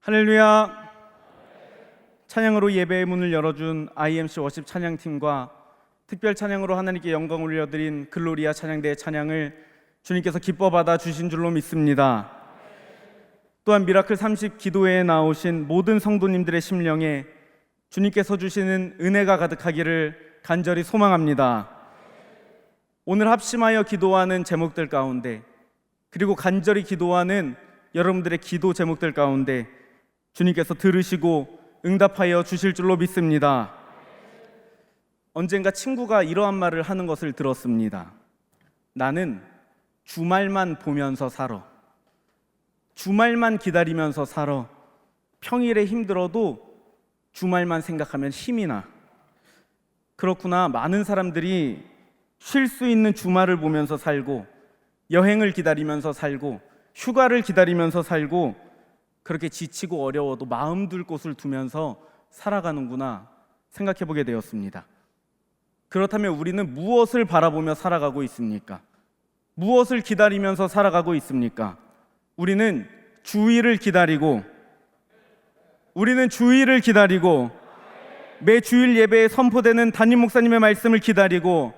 할렐루야. 찬양으로 예배의 문을 열어준 IMC 워십 찬양팀과 특별 찬양으로 하나님께 영광 올려드린 글로리아 찬양대의 찬양을 주님께서 기뻐 받아 주신 줄로 믿습니다. 또한 미라클 30 기도회에 나오신 모든 성도님들의 심령에 주님께서 주시는 은혜가 가득하기를 간절히 소망합니다. 오늘 합심하여 기도하는 제목들 가운데, 그리고 간절히 기도하는 여러분들의 기도 제목들 가운데 주님께서 들으시고 응답하여 주실 줄로 믿습니다. 언젠가 친구가 이러한 말을 하는 것을 들었습니다. 나는 주말만 보면서 살아. 주말만 기다리면서 살아. 평일에 힘들어도 주말만 생각하면 힘이 나. 그렇구나. 많은 사람들이 쉴 수 있는 주말을 보면서 살고, 여행을 기다리면서 살고, 휴가를 기다리면서 살고, 그렇게 지치고 어려워도 마음 둘 곳을 두면서 살아가는구나 생각해보게 되었습니다. 그렇다면 우리는 무엇을 바라보며 살아가고 있습니까? 무엇을 기다리면서 살아가고 있습니까? 우리는 주일을 기다리고 매 주일 예배에 선포되는 담임 목사님의 말씀을 기다리고,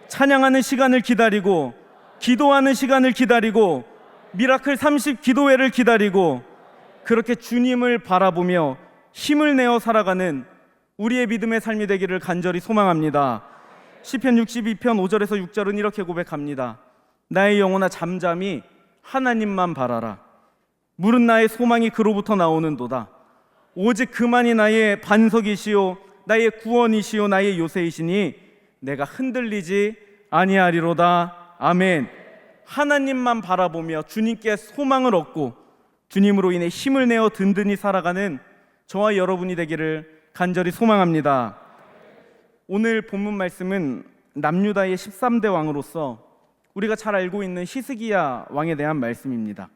찬양하는 시간을 기다리고, 기도하는 시간을 기다리고, 미라클 30 기도회를 기다리고, 그렇게 주님을 바라보며 힘을 내어 살아가는 우리의 믿음의 삶이 되기를 간절히 소망합니다. 시편 62편 5절에서 6절은 이렇게 고백합니다. 나의 영혼아 잠잠히 하나님만 바라라. 물은 나의 소망이 그로부터 나오는도다. 오직 그만이 나의 반석이시요 나의 구원이시요 나의 요새이시니 내가 흔들리지 아니하리로다. 아멘. 하나님만 바라보며 주님께 소망을 얻고 주님으로 인해 힘을 내어 든든히 살아가는 저와 여러분이 되기를 간절히 소망합니다. 오늘 본문 말씀은 남유다의 13대 왕으로서 우리가 잘 알고 있는 히스기야 왕에 대한 말씀입니다.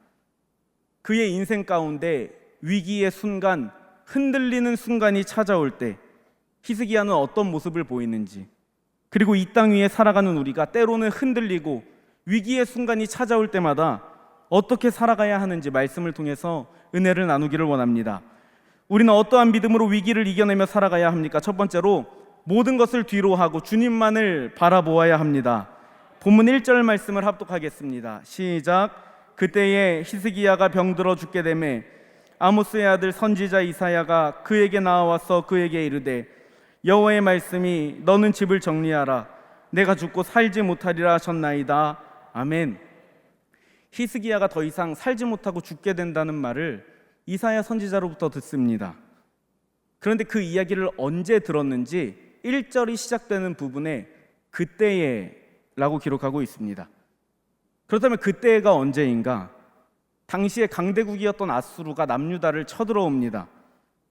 그의 인생 가운데 위기의 순간, 흔들리는 순간이 찾아올 때 히스기야는 어떤 모습을 보이는지, 그리고 이 땅 위에 살아가는 우리가 때로는 흔들리고 위기의 순간이 찾아올 때마다 어떻게 살아가야 하는지 말씀을 통해서 은혜를 나누기를 원합니다. 우리는 어떠한 믿음으로 위기를 이겨내며 살아가야 합니까? 첫 번째로 모든 것을 뒤로 하고 주님만을 바라보아야 합니다. 본문 1절 말씀을 합독하겠습니다. 시작. 그때에 히스기야가 병들어 죽게 되매 아모스의 아들 선지자 이사야가 그에게 나와서 그에게 이르되 여호와의 말씀이 너는 집을 정리하라. 내가 죽고 살지 못하리라 하셨나이다. 아멘. 히스기야가 더 이상 살지 못하고 죽게 된다는 말을 이사야 선지자로부터 듣습니다. 그런데 그 이야기를 언제 들었는지 1절이 시작되는 부분에 그때에 라고 기록하고 있습니다. 그렇다면 그때가 언제인가? 당시에 강대국이었던 아수르가 남유다를 쳐들어옵니다.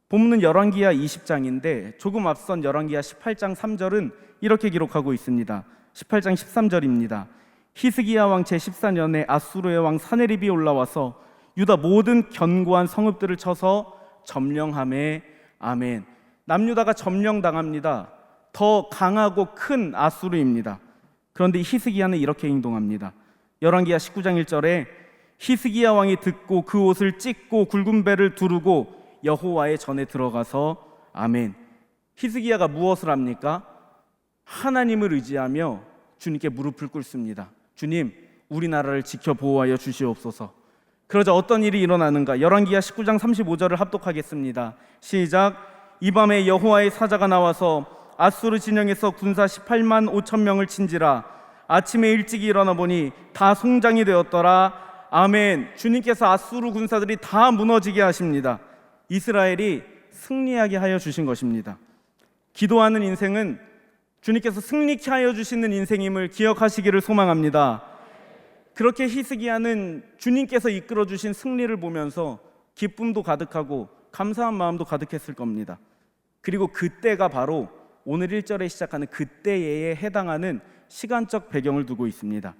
본문은 열왕기하 20장인데 조금 앞선 열왕기하 18장 3절은 이렇게 기록하고 있습니다. 18장 13절입니다. 히스기야 왕 제14년에 아수르의 왕 사네립이 올라와서 유다 모든 견고한 성읍들을 쳐서 점령하매. 아멘. 남유다가 점령당합니다. 더 강하고 큰 아수르입니다. 그런데 히스기야는 이렇게 행동합니다. 열왕기하 19장 1절에 히스기야 왕이 듣고 그 옷을 찢고 굵은 배를 두르고 여호와의 전에 들어가서. 아멘. 히스기야가 무엇을 합니까? 하나님을 의지하며 주님께 무릎을 꿇습니다. 주님, 우리나라를 지켜 보호하여 주시옵소서. 그러자 어떤 일이 일어나는가? 열왕기하 19장 35절을 합독하겠습니다. 시작. 이 밤에 여호와의 사자가 나와서 아수르 진영에서 군사 18만 5천 명을 친지라. 아침에 일찍 일어나 보니 다 송장이 되었더라. 아멘. 주님께서 아수르 군사들이 다 무너지게 하십니다. 이스라엘이 승리하게 하여 주신 것입니다. 기도하는 인생은 주님께서 승리케 하여 주시는 인생임을 기억하시기를 소망합니다. 그렇게 히스기야는 주님께서 이끌어 주신 승리를 보면서 기쁨도 가득하고 감사한 마음도 가득했을 겁니다. 그리고 그때가 바로 오늘 1절에 시작하는 그때에 해당하는 시간적 배경을 두고 있습니다.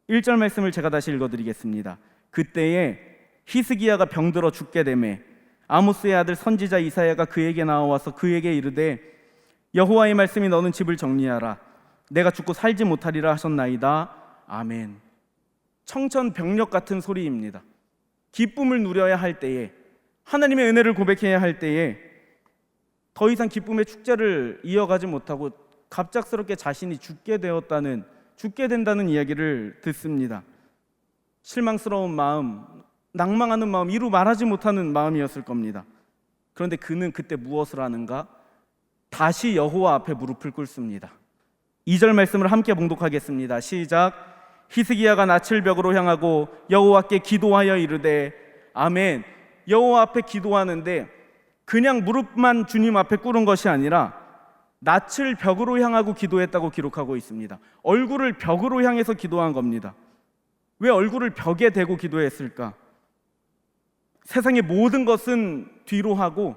1절 말씀을 제가 다시 읽어드리겠습니다. 그때에 히스기야가 병들어 죽게 되매 아모스의 아들 선지자 이사야가 그에게 나와서 그에게 이르되 여호와의 말씀이 너는 집을 정리하라. 내가 죽고 살지 못하리라 하셨나이다. 아멘. 청천벽력 같은 소리입니다. 기쁨을 누려야 할 때에 하나님의 은혜를 고백해야 할 때에 더 이상 기쁨의 축제를 이어가지 못하고 갑작스럽게 자신이 죽게 된다는 이야기를 듣습니다. 실망스러운 마음, 낭망하는 마음, 이루 말하지 못하는 마음이었을 겁니다. 그런데 그는 그때 무엇을 하는가? 다시 여호와 앞에 무릎을 꿇습니다. 2절 말씀을 함께 봉독하겠습니다. 시작. 히스기야가 낯을 벽으로 향하고 여호와께 기도하여 이르되 아멘. 여호와 앞에 기도하는데 그냥 무릎만 주님 앞에 꿇은 것이 아니라 낯을 벽으로 향하고 기도했다고 기록하고 있습니다. 얼굴을 벽으로 향해서 기도한 겁니다. 왜 얼굴을 벽에 대고 기도했을까? 세상의 모든 것은 뒤로 하고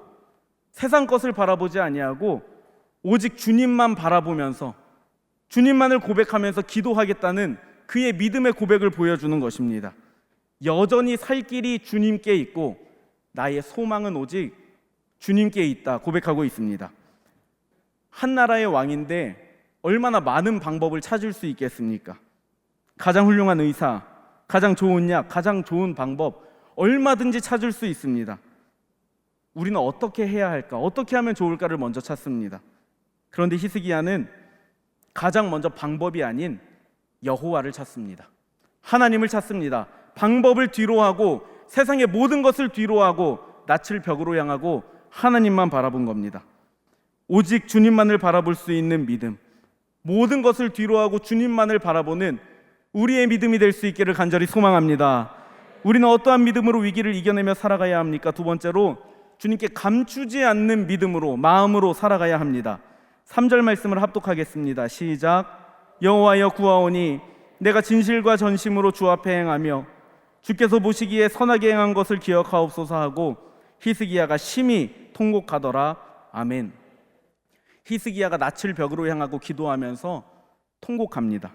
세상 것을 바라보지 아니하고 오직 주님만 바라보면서 주님만을 고백하면서 기도하겠다는 그의 믿음의 고백을 보여주는 것입니다. 여전히 살 길이 주님께 있고 나의 소망은 오직 주님께 있다 고백하고 있습니다. 한 나라의 왕인데 얼마나 많은 방법을 찾을 수 있겠습니까? 가장 훌륭한 의사, 가장 좋은 약, 가장 좋은 방법 얼마든지 찾을 수 있습니다. 우리는 어떻게 해야 할까? 어떻게 하면 좋을까를 먼저 찾습니다. 그런데 히스기야는 가장 먼저 방법이 아닌 여호와를 찾습니다. 하나님을 찾습니다. 방법을 뒤로하고 세상의 모든 것을 뒤로하고 낯을 벽으로 향하고 하나님만 바라본 겁니다. 오직 주님만을 바라볼 수 있는 믿음, 모든 것을 뒤로하고 주님만을 바라보는 우리의 믿음이 될 수 있기를 간절히 소망합니다. 우리는 어떠한 믿음으로 위기를 이겨내며 살아가야 합니까? 두 번째로 주님께 감추지 않는 믿음으로, 마음으로 살아가야 합니다. 3절 말씀을 합독하겠습니다. 시작. 여호와여 구하오니 내가 진실과 전심으로 주 앞에 행하며 주께서 보시기에 선하게 행한 것을 기억하옵소서 하고 히스기야가 심히 통곡하더라. 아멘. 히스기야가 낯을 벽으로 향하고 기도하면서 통곡합니다.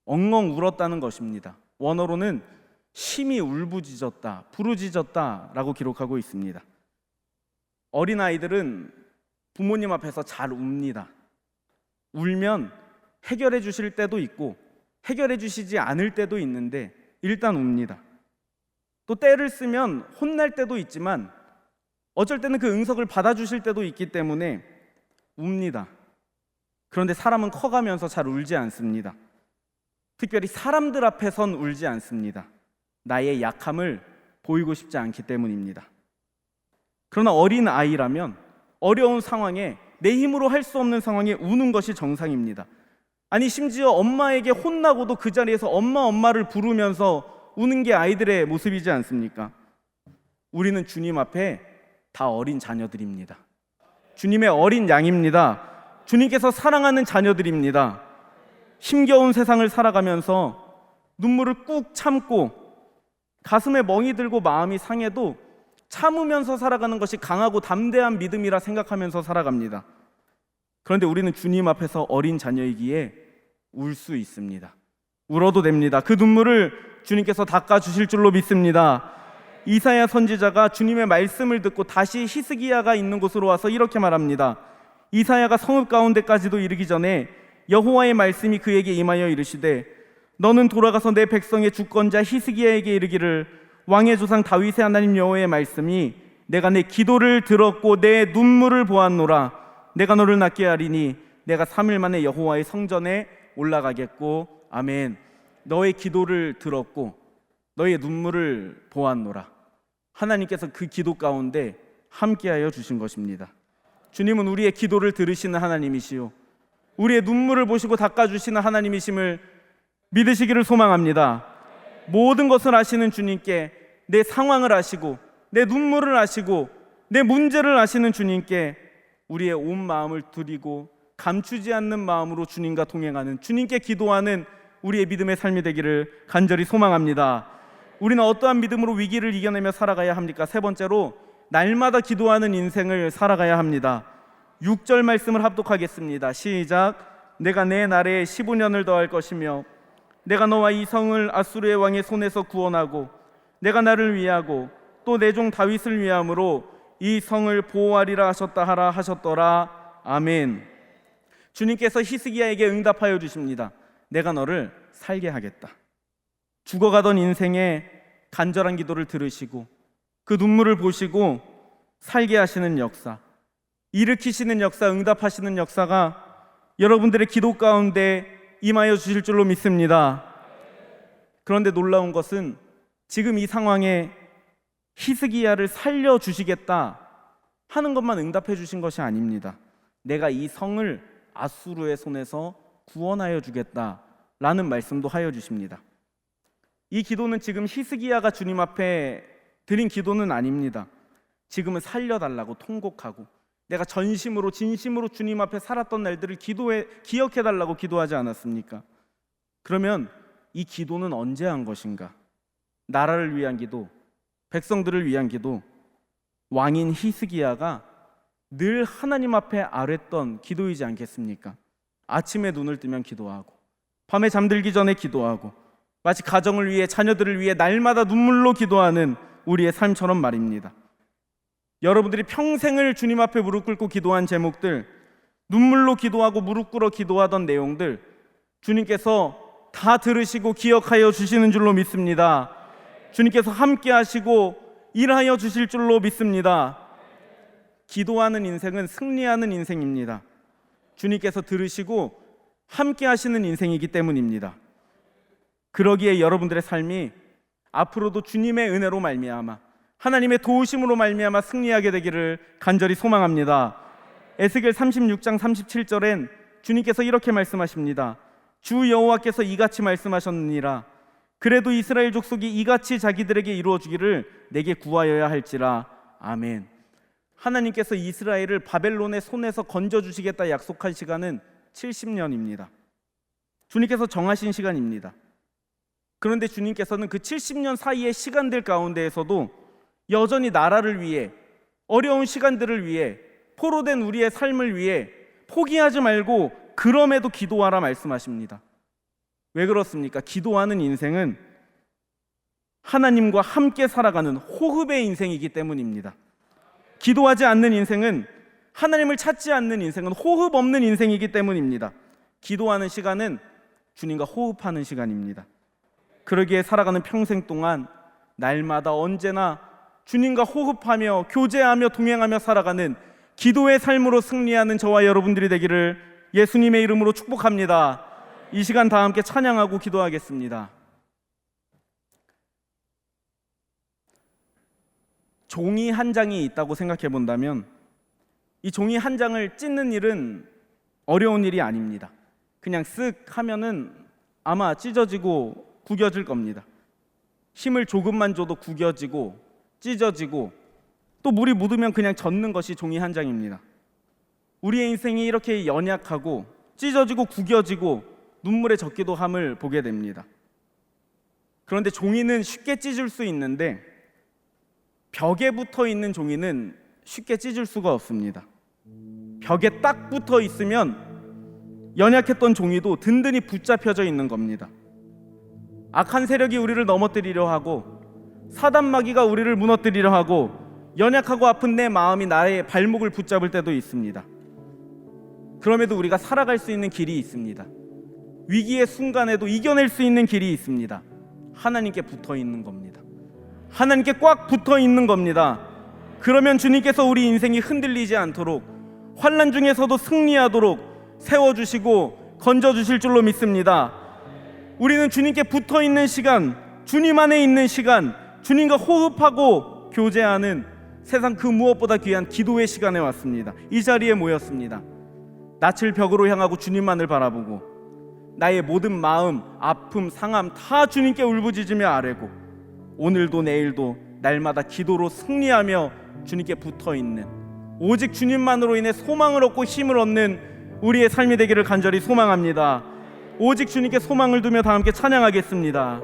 엉엉 울었다는 것입니다. 원어로는 심히 울부짖었다, 부르짖었다 라고 기록하고 있습니다. 어린아이들은 부모님 앞에서 잘 웁니다. 울면 해결해 주실 때도 있고 해결해 주시지 않을 때도 있는데 일단 웁니다. 또 때를 쓰면 혼날 때도 있지만 어쩔 때는 그 응석을 받아주실 때도 있기 때문에 웁니다. 그런데 사람은 커가면서 잘 울지 않습니다. 특별히 사람들 앞에선 울지 않습니다. 나의 약함을 보이고 싶지 않기 때문입니다. 그러나 어린 아이라면 어려운 상황에 내 힘으로 할 수 없는 상황에 우는 것이 정상입니다. 아니 심지어 엄마에게 혼나고도 그 자리에서 엄마를 부르면서 우는 게 아이들의 모습이지 않습니까? 우리는 주님 앞에 다 어린 자녀들입니다. 주님의 어린 양입니다. 주님께서 사랑하는 자녀들입니다. 힘겨운 세상을 살아가면서 눈물을 꾹 참고 가슴에 멍이 들고 마음이 상해도 참으면서 살아가는 것이 강하고 담대한 믿음이라 생각하면서 살아갑니다. 그런데 우리는 주님 앞에서 어린 자녀이기에 울 수 있습니다. 울어도 됩니다. 그 눈물을 주님께서 닦아주실 줄로 믿습니다. 이사야 선지자가 주님의 말씀을 듣고 다시 히스기야가 있는 곳으로 와서 이렇게 말합니다. 이사야가 성읍 가운데까지도 이르기 전에 여호와의 말씀이 그에게 임하여 이르시되 너는 돌아가서 내 백성의 주권자 히스기야에게 이르기를 왕의 조상 다윗의 하나님 여호와의 말씀이 내가 내 기도를 들었고 내 눈물을 보았노라. 내가 너를 낫게 하리니 내가 3일 만에 여호와의 성전에 올라가겠고 아멘. 너의 기도를 들었고 너의 눈물을 보았노라. 하나님께서 그 기도 가운데 함께하여 주신 것입니다. 주님은 우리의 기도를 들으시는 하나님이시요 우리의 눈물을 보시고 닦아주시는 하나님이심을 믿으시기를 소망합니다. 모든 것을 아시는 주님께 내 상황을 아시고 내 눈물을 아시고 내 문제를 아시는 주님께 우리의 온 마음을 드리고 감추지 않는 마음으로 주님과 동행하는, 주님께 기도하는 우리의 믿음의 삶이 되기를 간절히 소망합니다. 우리는 어떠한 믿음으로 위기를 이겨내며 살아가야 합니까? 세 번째로 날마다 기도하는 인생을 살아가야 합니다. 6절 말씀을 합독하겠습니다. 시작. 내가 내 날에 15년을 더할 것이며 내가 너와 이 성을 아수르의 왕의 손에서 구원하고 내가 나를 위하고 또 내 종 다윗을 위함으로 이 성을 보호하리라 하셨다 하라 하셨더라. 아멘. 주님께서 히스기야에게 응답하여 주십니다. 내가 너를 살게 하겠다. 죽어가던 인생의 간절한 기도를 들으시고 그 눈물을 보시고 살게 하시는 역사, 일으키시는 역사, 응답하시는 역사가 여러분들의 기도 가운데 임하여 주실 줄로 믿습니다. 그런데 놀라운 것은 지금 이 상황에 히스기야를 살려주시겠다 하는 것만 응답해 주신 것이 아닙니다. 내가 이 성을 아수르의 손에서 구원하여 주겠다라는 말씀도 하여 주십니다. 이 기도는 지금 히스기야가 주님 앞에 드린 기도는 아닙니다. 지금은 살려달라고 통곡하고 내가 전심으로 진심으로 주님 앞에 살았던 날들을 기억해달라고 기도하지 않았습니까? 그러면 이 기도는 언제 한 것인가? 나라를 위한 기도, 백성들을 위한 기도, 왕인 히스기야가 늘 하나님 앞에 아뢰던 기도이지 않겠습니까? 아침에 눈을 뜨면 기도하고 밤에 잠들기 전에 기도하고 마치 가정을 위해, 자녀들을 위해 날마다 눈물로 기도하는 우리의 삶처럼 말입니다. 여러분들이 평생을 주님 앞에 무릎 꿇고 기도한 제목들, 눈물로 기도하고 무릎 꿇어 기도하던 내용들, 주님께서 다 들으시고 기억하여 주시는 줄로 믿습니다. 주님께서 함께 하시고 일하여 주실 줄로 믿습니다. 기도하는 인생은 승리하는 인생입니다. 주님께서 들으시고 함께 하시는 인생이기 때문입니다. 그러기에 여러분들의 삶이 앞으로도 주님의 은혜로 말미암아, 하나님의 도우심으로 말미암아 승리하게 되기를 간절히 소망합니다. 에스겔 36장 37절엔 주님께서 이렇게 말씀하십니다. 주 여호와께서 이같이 말씀하셨느니라. 그래도 이스라엘 족속이 이같이 자기들에게 이루어 주기를 내게 구하여야 할지라. 아멘. 하나님께서 이스라엘을 바벨론의 손에서 건져 주시겠다 약속한 시간은 70년입니다. 주님께서 정하신 시간입니다. 그런데 주님께서는 그 70년 사이의 시간들 가운데에서도 여전히 나라를 위해, 어려운 시간들을 위해, 포로된 우리의 삶을 위해 포기하지 말고 그럼에도 기도하라 말씀하십니다. 왜 그렇습니까? 기도하는 인생은 하나님과 함께 살아가는 호흡의 인생이기 때문입니다. 기도하지 않는 인생은, 하나님을 찾지 않는 인생은 호흡 없는 인생이기 때문입니다. 기도하는 시간은 주님과 호흡하는 시간입니다. 그러기에 살아가는 평생 동안 날마다 언제나 주님과 호흡하며 교제하며 동행하며 살아가는 기도의 삶으로 승리하는 저와 여러분들이 되기를 예수님의 이름으로 축복합니다. 이 시간 다 함께 찬양하고 기도하겠습니다. 종이 한 장이 있다고 생각해 본다면 이 종이 한 장을 찢는 일은 어려운 일이 아닙니다. 그냥 쓱 하면은 아마 찢어지고 구겨질 겁니다. 힘을 조금만 줘도 구겨지고 찢어지고 또 물이 묻으면 그냥 젖는 것이 종이 한 장입니다. 우리의 인생이 이렇게 연약하고 찢어지고 구겨지고 눈물에 젖기도 함을 보게 됩니다. 그런데 종이는 쉽게 찢을 수 있는데 벽에 붙어 있는 종이는 쉽게 찢을 수가 없습니다. 벽에 딱 붙어 있으면 연약했던 종이도 든든히 붙잡혀져 있는 겁니다. 악한 세력이 우리를 넘어뜨리려 하고 사단 마귀가 우리를 무너뜨리려 하고 연약하고 아픈 내 마음이 나의 발목을 붙잡을 때도 있습니다. 그럼에도 우리가 살아갈 수 있는 길이 있습니다. 위기의 순간에도 이겨낼 수 있는 길이 있습니다. 하나님께 붙어 있는 겁니다. 하나님께 꽉 붙어 있는 겁니다. 그러면 주님께서 우리 인생이 흔들리지 않도록, 환난 중에서도 승리하도록 세워주시고 건져주실 줄로 믿습니다. 우리는 주님께 붙어 있는 시간, 주님 안에 있는 시간, 주님과 호흡하고 교제하는 세상 그 무엇보다 귀한 기도의 시간에 왔습니다. 이 자리에 모였습니다. 낯을 벽으로 향하고 주님만을 바라보고 나의 모든 마음, 아픔, 상함 다 주님께 울부짖으며 아뢰고 오늘도 내일도 날마다 기도로 승리하며 주님께 붙어있는, 오직 주님만으로 인해 소망을 얻고 힘을 얻는 우리의 삶이 되기를 간절히 소망합니다. 오직 주님께 소망을 두며 다 함께 찬양하겠습니다.